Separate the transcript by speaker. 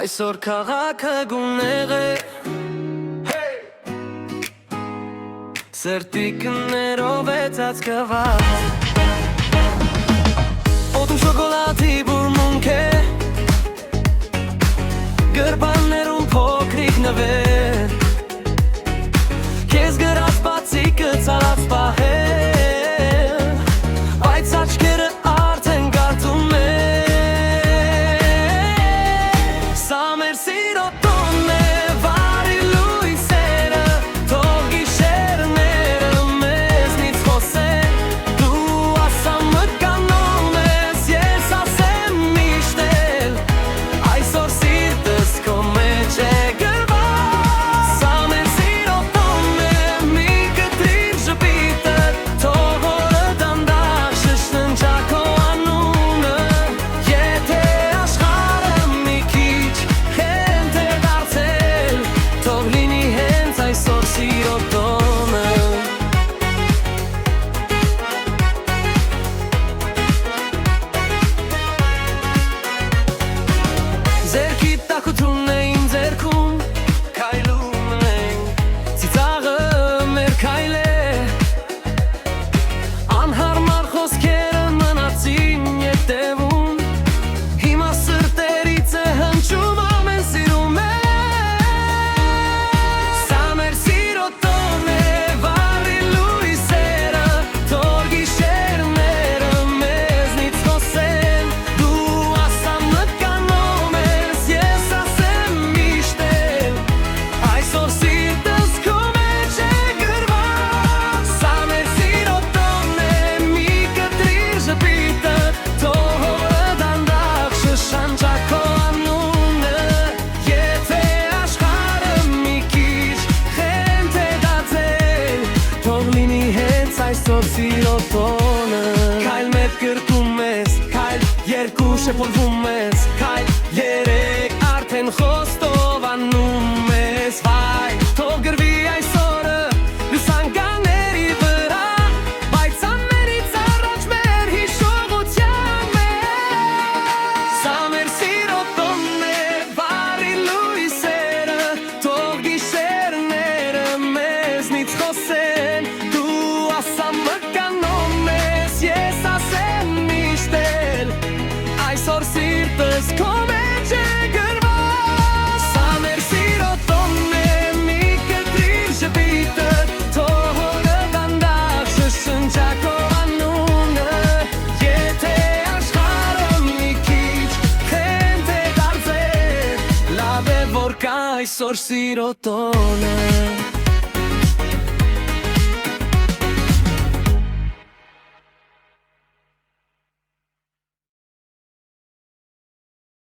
Speaker 1: Այսօր քաղաքը գունեղ է Սրտի կներով է ծածկված Օդու շոկոլադի բուրմունք է Գրպաններում փոքրիկ նվեր Քեզ գրած բացիկը ծալած պահել Բայց աչքերը արդեն կարդում է Սա մեր սիրո տոնն է վարի լույսերը Թող գիշերները մեզնից խոսեն Դու ասա մկանում ես, ես ասեմ միշտ էլ Այսօր սիրտս քո մեջ է գրված Սա մեր սիրո տոնն է մի կտրիր ժպիտը Թող օրը դանդաղ շշնջա քո անունը Եթե աշխարհը մի քիչ հենթ է դարձել Թող լինի հենց այսօր սիրո տոնը Ձերքի տաքությունն է իմ ձերքում Քայլում ենք Ծիծաղը մեր քայլ է Անհարմար խոսքերը մնացին ետևում Հիմա սրտերից է հնչում ամեն սիրում է Սա մեր սիրո տոնն է վարի լույսերը Թող գիշերները մեզնից խոսեն Դու ասա մկանում ես, ես ասեմ միշտ էլ Այսօր սիրտս քո մեջ է գրված Սա մեր սիրո տոնն է մի կտրիր ժպիտը Թող օրը դանդաղ շշնջա քո անունը Եթե աշխարհը մի քիչ հենթ է դարձել Թող լինի հենց այսօր սիրո տոնը Քայլ մեկ կրկում ես, քայլ երկու շփոթվում ես Քայլ երեք արդեն խոստովանում ես Վայ, թող գրվի այսօրը լուսանկարների վրա Բայց ամենից առաջ մեր հիշողության մեջ Սա մեր սիրո տոնն է վարի լույսերը Թող գիշերները մեզնից խոսեն Դու ասա մկանում ես, ես ասեմ միշտ էլ Այսօր սիրտս քո մեջ է գրված Սա մեր սիրո տոնն է մի կտրիր ժպիտը Թող օրը դանդաղ շշնջա քո անունը Եթե աշխարհը մի քիչ հենթ է դարձել Լավ է որ կա այսօր սիրո տոնը